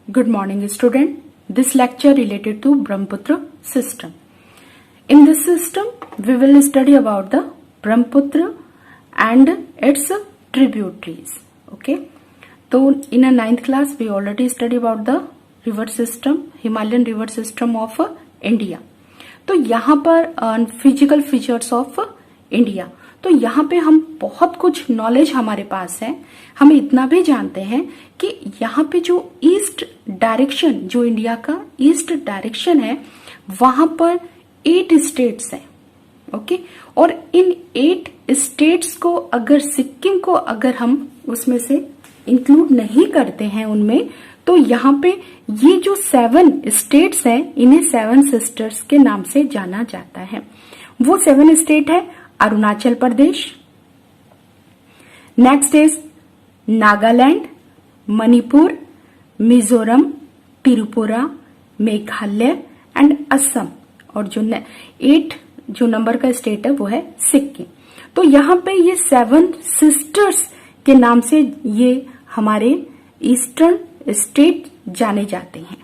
Good morning, student. This lecture related to Brahmaputra system. In this system, we will study about the Brahmaputra and its tributaries. Okay. So, in a 9th class, we already studied about the river system, Himalayan river system of India. तो यहाँ पर physical features of India, तो यहाँ पे हम बहुत कुछ knowledge हमारे पास है. हम इतना भी जानते हैं कि यहाँ पे जो ईस्ट डायरेक्शन, जो इंडिया का ईस्ट डायरेक्शन है, वहां पर 8 स्टेट्स हैं. ओके. और इन 8 स्टेट्स को अगर सिक्किम को अगर हम उसमें से इंक्लूड नहीं करते हैं उनमें, तो यहाँ पे ये जो 7 स्टेट्स हैं, इन्हें 7 सिस्टर्स के नाम से जाना जाता है. वो 7 स्टेट है Arunachal Pradesh, next is Nagaland, Manipur, Mizoram, Tripura, Meghalaya and Assam. और जो 8 जो नंबर का स्टेट है वो है सिक्किम. तो यहाँ पे ये 7 सिस्टर्स के नाम से ये हमारे ईस्टर्न स्टेट जाने जाते हैं.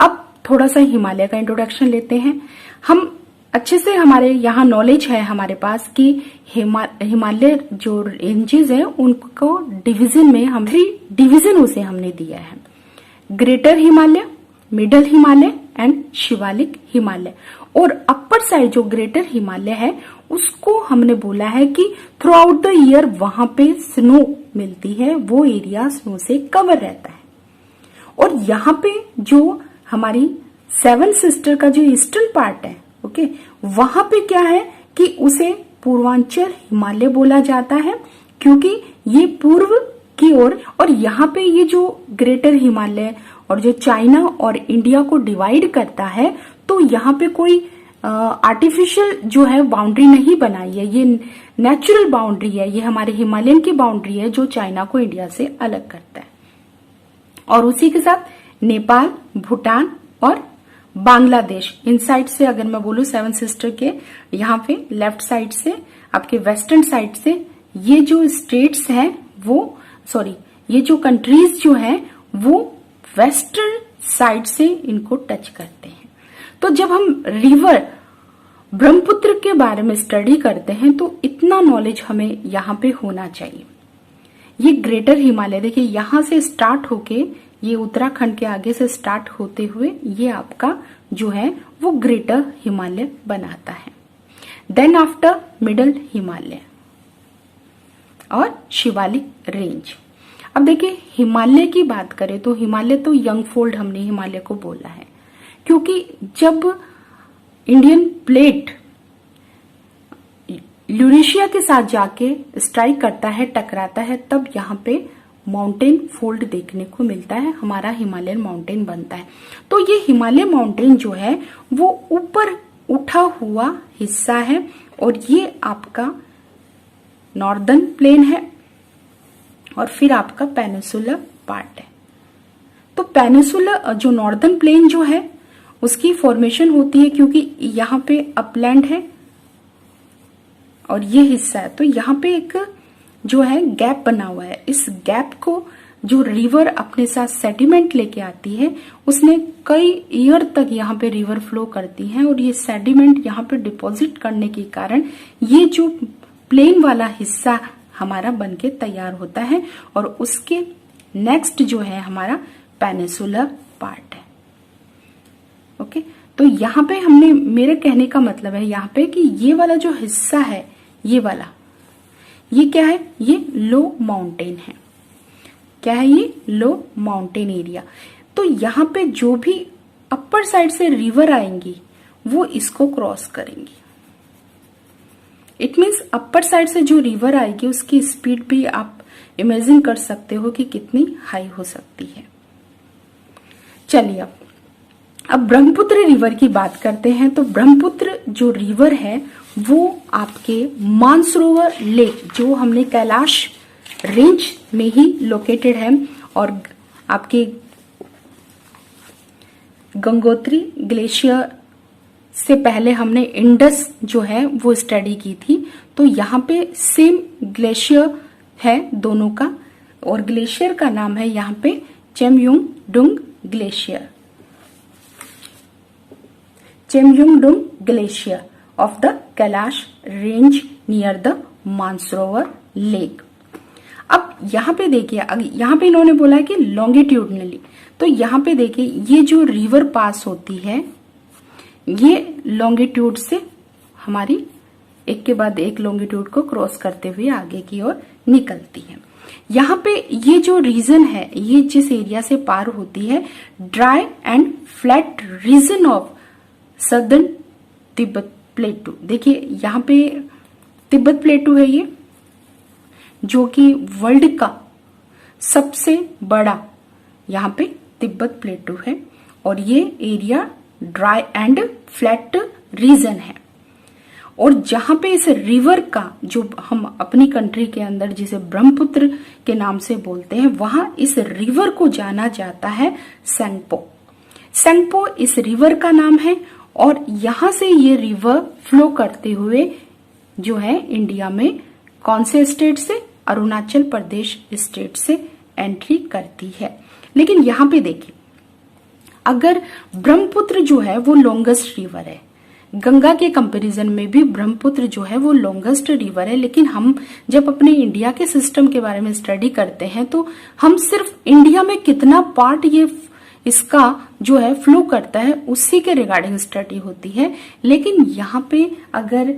अब थोड़ा सा हिमालय का इंट्रोडक्शन लेते हैं. हम अच्छे से, हमारे यहाँ नॉलेज है हमारे पास कि हिमालय जो रेंजेस है उनको डिवीजन में हम 3 डिवीजन उसे हमने दिया है. Greater Himalaya, middle Himalaya and Shivalik Himalaya. और अपर साइड जो ग्रेटर हिमालय है उसको हमने बोला है कि थ्रू आउट द ईयर वहां पे स्नो मिलती है, वो एरिया स्नो से कवर रहता है. और यहाँ पे जो हमारी 7 सिस्टर का जो ईस्टर्न पार्ट है, ओके, वहां पे क्या है कि उसे पूर्वांचल हिमालय बोला जाता है, क्योंकि ये पूर्व की ओर. और यहाँ पे ये जो ग्रेटर हिमालय और जो चाइना और इंडिया को डिवाइड करता है, तो यहाँ पे कोई आर्टिफिशियल जो है बाउंड्री नहीं बनाई है, ये नेचुरल बाउंड्री है. ये हमारे हिमालयन की बाउंड्री है जो चाइना को इंडिया से अलग करता है. और उसी के साथ नेपाल, भूटान और बांग्लादेश, इन साइड से अगर मैं बोलूं 7 सिस्टर के, यहाँ पे लेफ्ट साइड से, आपके वेस्टर्न साइड से ये जो स्टेट्स हैं वो, सॉरी, ये जो कंट्रीज जो है वो वेस्टर्न साइड से इनको टच करते हैं. तो जब हम रिवर ब्रह्मपुत्र के बारे में स्टडी करते हैं तो इतना नॉलेज हमें यहाँ पे होना चाहिए. ये ग्रेटर हिमालय, देखिए यहां से स्टार्ट होके ये उत्तराखंड के आगे से स्टार्ट होते हुए ये आपका जो है वो ग्रेटर हिमालय बनाता है. देन आफ्टर मिडल हिमालय और शिवालिक रेंज. अब देखिए हिमालय की बात करें तो हिमालय तो यंग फोल्ड हमने हिमालय को बोला है, क्योंकि जब इंडियन प्लेट यूरेशिया के साथ जाके स्ट्राइक करता है, टकराता है, तब यहाँ पे माउंटेन फोल्ड देखने को मिलता है, हमारा हिमालयन माउंटेन बनता है. तो ये हिमालय माउंटेन जो है वो ऊपर उठा हुआ हिस्सा है, और ये आपका नॉर्दर्न प्लेन है, और फिर आपका पेनिसुलर पार्ट है. तो पेनिसुलर जो नॉर्दर्न प्लेन जो है उसकी फॉर्मेशन होती है क्योंकि यहाँ पे अपलैंड है और ये हिस्सा है, तो यहाँ पे एक जो है गैप बना हुआ है. इस गैप को जो रिवर अपने साथ सेडिमेंट लेके आती है, उसने कई ईयर तक यहाँ पे रिवर फ्लो करती है, और ये सेडिमेंट यहाँ पे डिपॉजिट करने के कारण ये जो प्लेन वाला हिस्सा हमारा बनके तैयार होता है, और उसके नेक्स्ट जो है हमारा पेनिसुलर पार्ट है. ओके. तो यहाँ पे हमने, मेरे कहने का मतलब है यहाँ पे कि ये वाला जो हिस्सा है, ये वाला, ये क्या है, ये लो माउंटेन है. क्या है ये? लो माउंटेन एरिया. तो यहाँ पे जो भी अपर साइड से रिवर आएंगी वो इसको क्रॉस करेंगी. इट मीन्स अपर साइड से जो रिवर आएगी उसकी स्पीड भी आप इमेजिन कर सकते हो कि कितनी हाई हो सकती है. चलिए अब ब्रह्मपुत्र रिवर की बात करते हैं. तो ब्रह्मपुत्र जो रिवर है वो आपके मानसरोवर लेक, जो हमने कैलाश रेंज में ही लोकेटेड है, और आपके गंगोत्री ग्लेशियर से पहले हमने इंडस जो है वो स्टडी की थी. तो यहाँ पे सेम ग्लेशियर है दोनों का, और ग्लेशियर का नाम है यहाँ पे Chemayungdung glacier, Chemayungdung glacier of the Kailash range near the Mansarovar lake. अब यहाँ पे देखिए, यहाँ पे इन्होंने बोला है कि लॉन्गिट्यूडनली, तो यहाँ पे देखिए ये जो रिवर पास होती है ये लॉन्गिट्यूड से हमारी एक के बाद एक लॉन्गिट्यूड को क्रॉस करते हुए आगे की ओर निकलती है। यहाँ पे ये जो रीजन है, ये जिस एरिया से पार होती है, dry and flat region of southern Tibet plateau. देखिए यहाँ पे तिब्बत प्लेटू है ये, जो कि वर्ल्ड का सबसे बड़ा यहाँ पे तिब्बत प्लेटू है, और ये area dry and flat region है। और जहां पे इस रिवर का, जो हम अपनी कंट्री के अंदर जिसे ब्रह्मपुत्र के नाम से बोलते हैं, वहां इस रिवर को जाना जाता है सेंगपो। सेंगपो इस रिवर का नाम है, और यहां से ये रिवर फ्लो करते हुए जो है इंडिया में कौन से स्टेट से, अरुणाचल प्रदेश स्टेट से एंट्री करती है। लेकिन यहाँ पे देखिए, अगर ब्रह्मपुत्र जो है वो लॉन्गेस्ट रिवर है, गंगा के कंपैरिजन में भी ब्रह्मपुत्र जो है वो लॉन्गेस्ट रिवर है, लेकिन हम जब अपने इंडिया के सिस्टम के बारे में स्टडी करते हैं तो हम सिर्फ इंडिया में कितना पार्ट ये इसका जो है फ्लो करता है उसी के रिगार्डिंग स्टडी होती है। लेकिन यहाँ पे अगर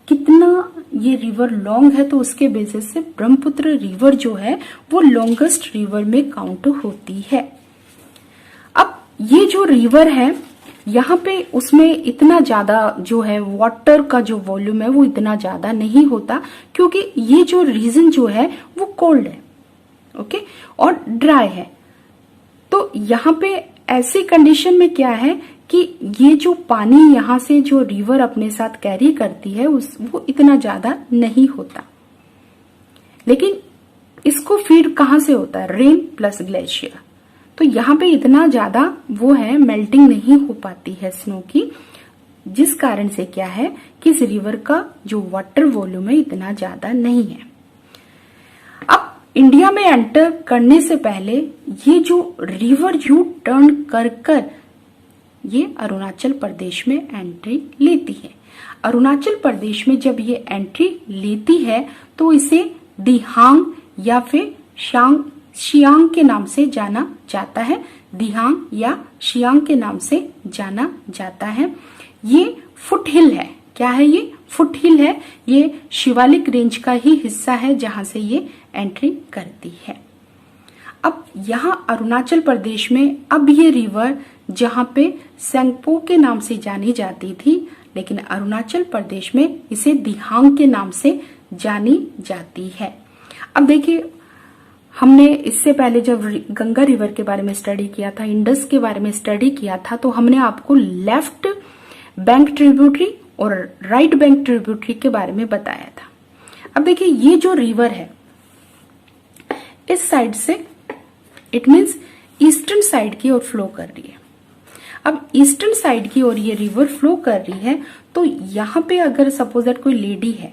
कितना ये रिवर लॉन्ग है तो उसके बेसिस से ब्रह्मपुत्र रिवर जो है वो लॉन्गेस्ट रिवर में काउंट होती है। अब ये जो रिवर है यहाँ पे उसमें इतना ज्यादा जो है वाटर का जो वॉल्यूम है वो इतना ज्यादा नहीं होता, क्योंकि ये जो रीजन जो है वो कोल्ड है, ओके, और ड्राई है। तो यहाँ पे ऐसी कंडीशन में क्या है कि ये जो पानी यहाँ से जो रिवर अपने साथ कैरी करती है वो इतना ज्यादा नहीं होता। लेकिन इसको फीड कहाँ से होता है, रेन प्लस ग्लेशियर। तो यहाँ पे इतना ज्यादा वो है मेल्टिंग नहीं हो पाती है स्नो की, जिस कारण से क्या है कि इस रिवर का जो वाटर वॉल्यूम है इतना ज्यादा नहीं है। अब इंडिया में एंटर करने से पहले ये जो रिवर यू टर्न कर ये अरुणाचल प्रदेश में एंट्री लेती है। अरुणाचल प्रदेश में जब ये एंट्री लेती है तो इसे दिहांग या फिर शियांग के नाम से जाना जाता है। दिहांग या शियांग के नाम से जाना जाता है। ये फुट हिल है। क्या है ये? फुट हिल है। ये शिवालिक रेंज का ही हिस्सा है जहां से ये एंट्री करती है। अब यहाँ अरुणाचल प्रदेश में अब ये रिवर जहां पे सेंगपो के नाम से जानी जाती थी, लेकिन अरुणाचल प्रदेश में इसे दिहांग के नाम से जानी जाती है। अब देखिए, हमने इससे पहले जब गंगा रिवर के बारे में स्टडी किया था, इंडस के बारे में स्टडी किया था, तो हमने आपको लेफ्ट बैंक ट्रिब्यूटरी और राइट बैंक ट्रिब्यूटरी के बारे में बताया था। अब देखिए, ये जो रिवर है इस साइड से, इट मीन्स ईस्टर्न साइड की ओर फ्लो कर रही है। अब ईस्टर्न साइड की ओर ये रिवर फ्लो कर रही है, तो यहाँ पे अगर सपोज दैट कोई लेडी है,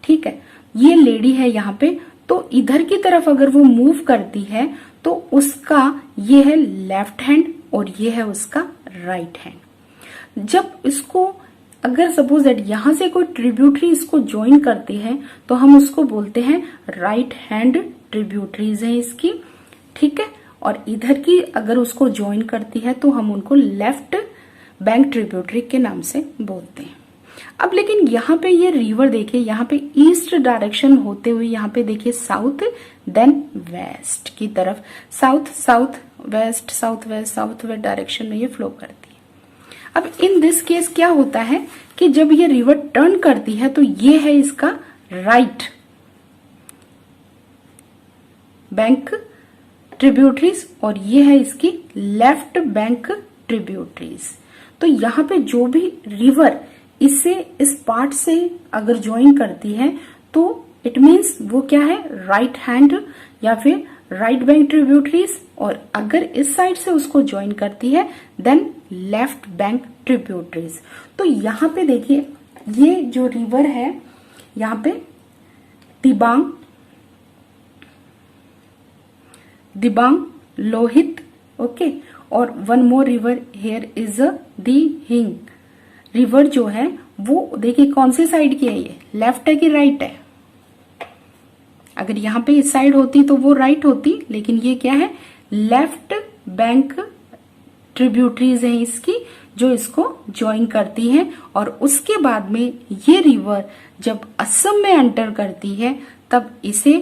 ठीक है, ये लेडी है यहाँ पे, तो इधर की तरफ अगर वो मूव करती है तो उसका ये है लेफ्ट हैंड और ये है उसका राइट हैंड। जब इसको अगर सपोज दैट यहां से कोई ट्रिब्यूटरी इसको ज्वाइन करती है तो हम उसको बोलते हैं राइट हैंड ट्रिब्यूटरीज है इसकी, ठीक है। और इधर की अगर उसको ज्वाइन करती है तो हम उनको लेफ्ट बैंक ट्रिब्यूटरी के नाम से बोलते हैं। अब लेकिन यहाँ पे ये रिवर देखिए, यहाँ पे ईस्ट डायरेक्शन होते हुए यहाँ पे देखिए साउथ देन वेस्ट की तरफ, south south west south west direction में ये फ्लो करती है। अब इन दिस केस क्या होता है कि जब ये रिवर टर्न करती है तो ये है इसका राइट बैंक ट्रिब्यूटरीज और ये है इसकी लेफ्ट बैंक ट्रिब्यूटरीज। तो यहाँ पे जो भी रिवर इससे इस पार्ट से अगर ज्वाइन करती है तो इट मीन्स वो क्या है, राइट हैंड या फिर राइट बैंक ट्रिब्यूटरीज, और अगर इस साइड से उसको ज्वाइन करती है देन लेफ्ट बैंक ट्रिब्यूटरीज। तो यहाँ पे देखिए, ये जो रिवर है यहाँ पे दिबांग लोहित, ओके। और one more river here is the हिंग। रिवर जो है वो देखिए कौन सी साइड की है, ये लेफ्ट है कि राइट है। अगर यहाँ पे इस साइड होती तो वो राइट होती, लेकिन ये क्या है, लेफ्ट बैंक ट्रिब्यूटरीज हैं इसकी, जो इसको ज्वाइन करती हैं। और उसके बाद में ये रिवर जब असम में एंटर करती है तब इसे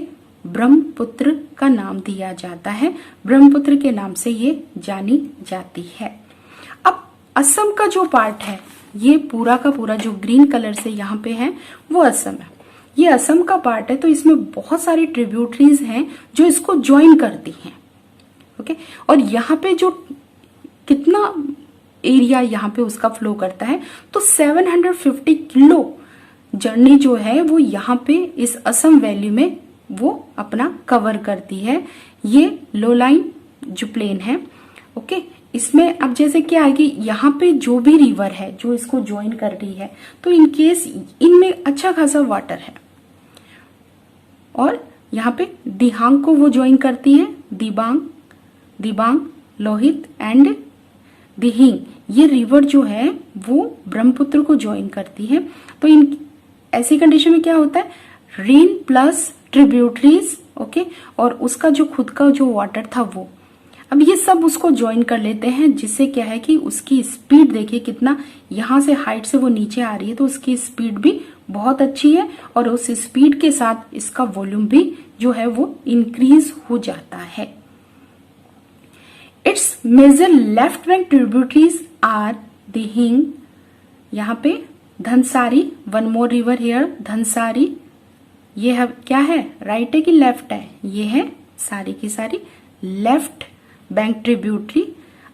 ब्रह्मपुत्र का नाम दिया जाता है, ब्रह्मपुत्र के नाम से ये जानी जाती है। अब असम का जो पार्ट है, ये पूरा का पूरा जो ग्रीन कलर से यहाँ पे है वो असम है। ये असम का पार्ट है, तो इसमें बहुत सारी ट्रिब्यूटरीज हैं जो इसको ज्वाइन करती हैं, ओके। और यहाँ पे जो कितना एरिया यहाँ पे उसका फ्लो करता है, तो 750 किलो जर्नी जो है वो यहाँ पे इस असम वैली में वो अपना कवर करती है। ये लो लाइन जो प्लेन है, ओके। इसमें अब जैसे क्या है कि यहाँ पे जो भी रिवर है जो इसको ज्वाइन कर रही है, तो इन केस इनमें अच्छा खासा वाटर है। और यहाँ पे दिहांग को वो ज्वाइन करती है, दिबांग, दिबांग, लोहित एंड दिहिंग। ये रिवर जो है वो ब्रह्मपुत्र को ज्वाइन करती है। तो इन ऐसी कंडीशन में क्या होता है, रेन प्लस ट्रिब्यूटरीज, ओके। और उसका जो खुद का जो वाटर था वो, अब ये सब उसको ज्वाइन कर लेते हैं, जिससे क्या है कि उसकी स्पीड देखिए कितना, यहां से हाइट से वो नीचे आ रही है तो उसकी स्पीड भी बहुत अच्छी है। और उस स्पीड के साथ इसका वॉल्यूम भी जो है वो इंक्रीज हो जाता है। It's major left bank tributaries are Dihing, यहाँ पे Dhansari, one more river here Dhansari. ये है क्या है, राइट है कि लेफ्ट है, ये है सारी की सारी लेफ्ट बैंक ट्रिब्यूटरी।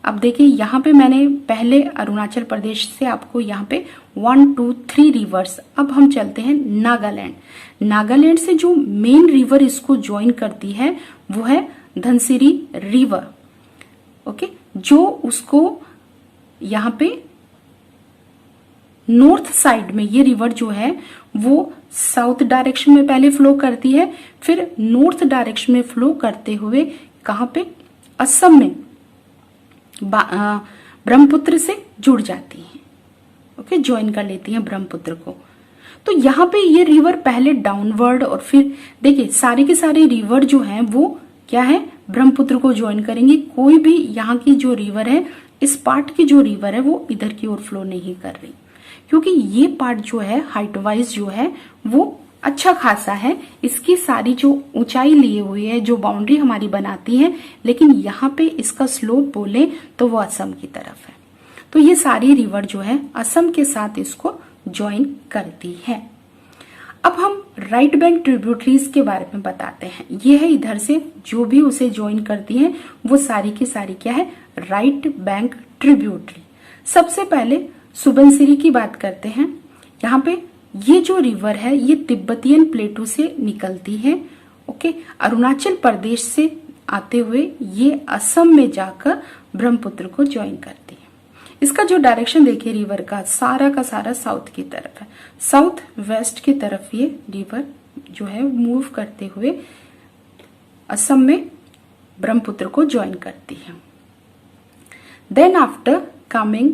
अब देखिए यहाँ पे मैंने पहले अरुणाचल प्रदेश से आपको यहाँ पे 1 2 3 रिवर्स। अब हम चलते हैं नागालैंड। नागालैंड से जो मेन रिवर इसको ज्वाइन करती है वो है धनसिरी रिवर, ओके। जो उसको यहाँ पे नॉर्थ साइड में ये रिवर जो है वो साउथ डायरेक्शन में पहले फ्लो करती है, फिर नॉर्थ डायरेक्शन में फ्लो करते हुए कहाँ पे, असम में ब्रह्मपुत्र से जुड़ जाती है, ओके, ज्वाइन कर लेती हैं ब्रह्मपुत्र को। तो यहाँ पे ये रिवर पहले डाउनवर्ड और फिर देखिए सारे के सारे रिवर जो हैं वो क्या है, ब्रह्मपुत्र को ज्वाइन करेंगे। कोई भी यहाँ की जो रिवर है, इस पार्ट की जो रिवर है वो इधर की ओर फ्लो नहीं कर रही, क्योंकि ये पार्ट जो है हाइट वाइज जो है वो अच्छा खासा है। इसकी सारी जो ऊंचाई लिए हुई है, जो बाउंड्री हमारी बनाती है, लेकिन यहाँ पे इसका स्लोप बोले तो वो असम की तरफ है। तो ये सारी रिवर जो है असम के साथ इसको ज्वाइन करती है। अब हम राइट बैंक ट्रिब्यूटरीज के बारे में बताते हैं। ये है इधर से जो भी उसे ज्वाइन करती है वो सारी की सारी क्या है, राइट बैंक ट्रिब्यूटरी। सबसे पहले सुबनसिरी की बात करते हैं। यहाँ पे ये जो रिवर है ये तिब्बतियन प्लेटू से निकलती है, ओके। अरुणाचल प्रदेश से आते हुए ये असम में जाकर ब्रह्मपुत्र को ज्वाइन करती है। इसका जो डायरेक्शन देखिए रिवर का सारा साउथ की तरफ है, साउथ वेस्ट की तरफ ये रिवर जो है मूव करते हुए असम में ब्रह्मपुत्र को ज्वाइन करती है। देन आफ्टर कमिंग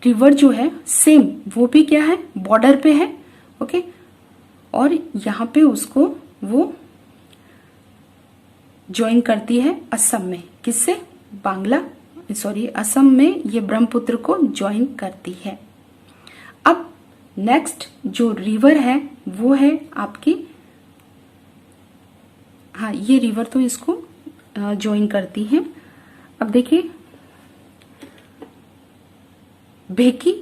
रिवर जो है सेम वो भी क्या है, बॉर्डर पे है, ओके। और यहाँ पे उसको वो ज्वाइन करती है असम में, किससे, असम में ये ब्रह्मपुत्र को ज्वाइन करती है। अब नेक्स्ट जो रिवर है वो है आपकी, हाँ ये रिवर तो इसको ज्वाइन करती है। अब देखिए भेकी,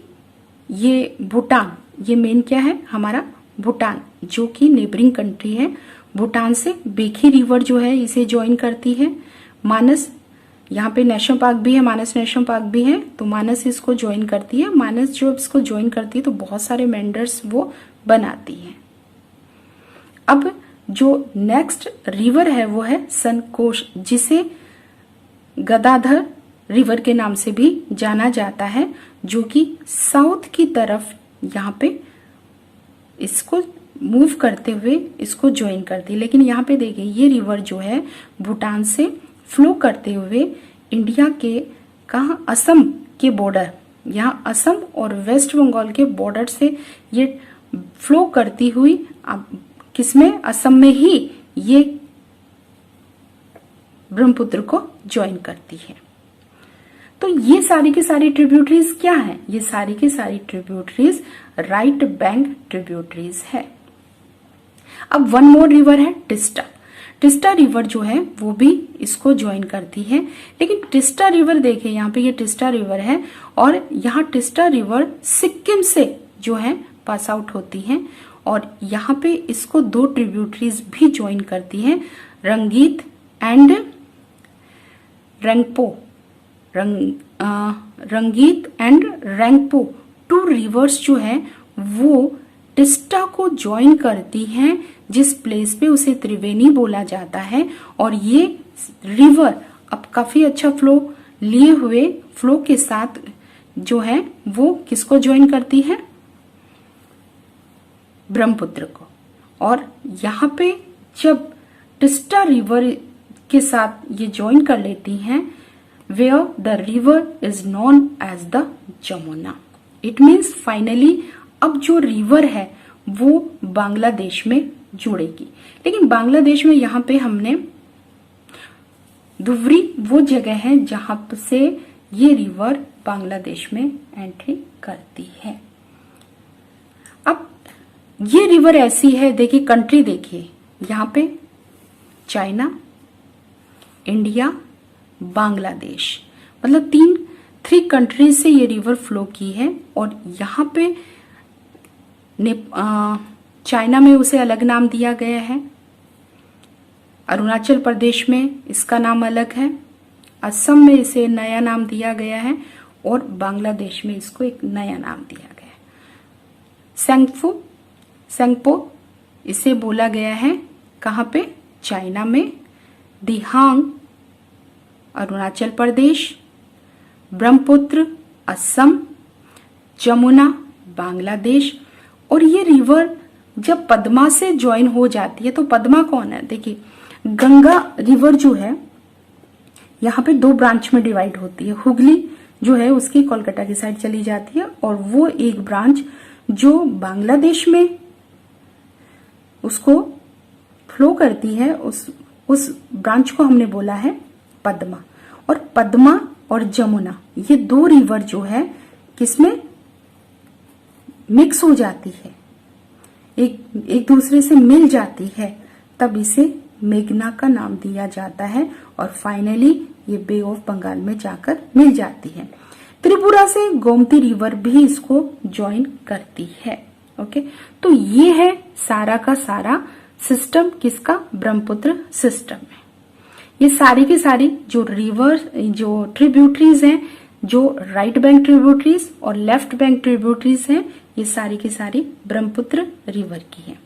ये भूटान, ये मेन क्या है हमारा भूटान, जो कि नेबरिंग कंट्री है। भूटान से बेखी रिवर जो है इसे ज्वाइन करती है। मानस, यहाँ पे नेशनल पार्क भी है, मानस नेशनल पार्क भी है, तो मानस इसको ज्वाइन करती है। मानस जो इसको ज्वाइन करती है तो बहुत सारे मेंडर्स वो बनाती है। अब जो नेक्स्ट रिवर है वो है सनकोश, जिसे गदाधर रिवर के नाम से भी जाना जाता है, जो कि साउथ की तरफ यहाँ पे इसको मूव करते हुए इसको ज्वाइन करती है। लेकिन यहाँ पे देखिए ये रिवर जो है भूटान से फ्लो करते हुए इंडिया के कहा असम के बॉर्डर, यहाँ असम और वेस्ट बंगाल के बॉर्डर से ये फ्लो करती हुई किसमें, असम में ही ये ब्रह्मपुत्र को ज्वाइन करती है। तो ये सारी की सारी ट्रिब्यूटरीज क्या है, ये सारी की सारी ट्रिब्यूटरीज राइट बैंक ट्रिब्यूटरीज है। अब वन मोर रिवर है टिस्टा। टिस्टा रिवर जो है वो भी इसको ज्वाइन करती है, लेकिन टिस्टा रिवर देखिए यहाँ पे ये टिस्टा रिवर है और यहाँ टिस्टा रिवर सिक्किम से जो है पास आउट होती है और यहाँ पे इसको दो ट्रिब्यूटरीज भी ज्वाइन करती है, रंगीत एंड रेंगपो। रंगीत एंड रेंगपो टू रिवर्स जो है वो टिस्टा को ज्वाइन करती हैं, जिस प्लेस पे उसे त्रिवेणी बोला जाता है। और ये रिवर अब काफी अच्छा फ्लो लिए हुए फ्लो के साथ जो है वो किसको ज्वाइन करती है, ब्रह्मपुत्र को। और यहाँ पे जब टिस्टा रिवर के साथ ये ज्वाइन कर लेती हैं, where the river is known as the Jamuna. It means finally अब जो रिवर है वो बांग्लादेश में जुड़ेगी। लेकिन बांग्लादेश में यहाँ पे हमने दुवरी वो जगह है जहां से ये रिवर बांग्लादेश में एंट्री करती है। अब ये रिवर ऐसी है, देखिए कंट्री देखिए यहाँ पे चाइना, इंडिया, बांग्लादेश, मतलब थ्री कंट्रीज से ये रिवर फ्लो की है। और यहाँ पे चाइना में उसे अलग नाम दिया गया है, अरुणाचल प्रदेश में इसका नाम अलग है, असम में इसे नया नाम दिया गया है और बांग्लादेश में इसको एक नया नाम दिया गया है। सेंगपो इसे बोला गया है कहाँ पे, चाइना में, दिहांग अरुणाचल प्रदेश, ब्रह्मपुत्र असम, जमुना बांग्लादेश। और ये रिवर जब पद्मा से ज्वाइन हो जाती है, तो पद्मा कौन है, देखिए गंगा रिवर जो है यहाँ पे दो ब्रांच में डिवाइड होती है। हुगली जो है उसकी कोलकाता की साइड चली जाती है और वो एक ब्रांच जो बांग्लादेश में उसको फ्लो करती है, उस ब्रांच को हमने बोला है पद्मा। और पद्मा और जमुना ये दो रिवर जो है किसमें मिक्स हो जाती है, एक दूसरे से मिल जाती है, तब इसे मेघना का नाम दिया जाता है और फाइनली ये बे ऑफ बंगाल में जाकर मिल जाती है। त्रिपुरा से गोमती रिवर भी इसको ज्वाइन करती है। ओके, तो ये है सारा का सारा सिस्टम किसका, ब्रह्मपुत्र सिस्टम है। ये सारी की सारी जो रिवर जो ट्रिब्यूटरीज हैं, जो राइट बैंक ट्रिब्यूटरीज और लेफ्ट बैंक ट्रिब्यूटरीज हैं, ये सारी की सारी ब्रह्मपुत्र रिवर की है।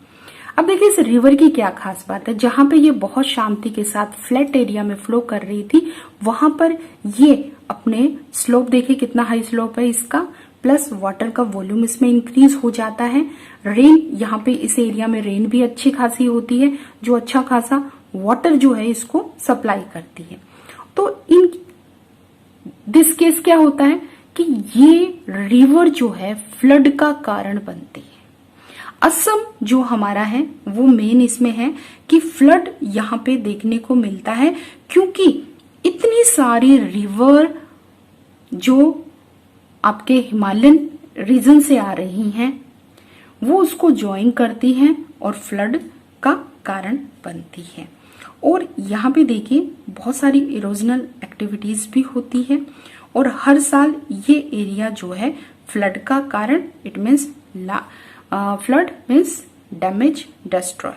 अब देखिए इस रिवर की क्या खास बात है, जहां पे ये बहुत शांति के साथ फ्लैट एरिया में फ्लो कर रही थी, वहां पर ये अपने स्लोप देखिए कितना हाई स्लोप है इसका, प्लस वाटर का वॉल्यूम इसमें इंक्रीज हो जाता है। रेन यहाँ पे इस एरिया में रेन भी अच्छी खासी होती है, जो अच्छा खासा वाटर जो है इसको सप्लाई करती है। तो इन दिस केस क्या होता है कि ये रिवर जो है फ्लड का कारण बनती है। असम जो हमारा है वो मेन इसमें है कि फ्लड यहाँ पे देखने को मिलता है, क्योंकि इतनी सारी रिवर जो आपके हिमालयन रीजन से आ रही हैं वो उसको ज्वाइन करती हैं और फ्लड का कारण बनती है। और यहाँ पे देखिए बहुत सारी इरोजनल एक्टिविटीज भी होती है और हर साल ये एरिया जो है फ्लड का कारण, it means flood means damage, destroy.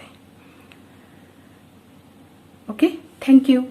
Okay, thank you.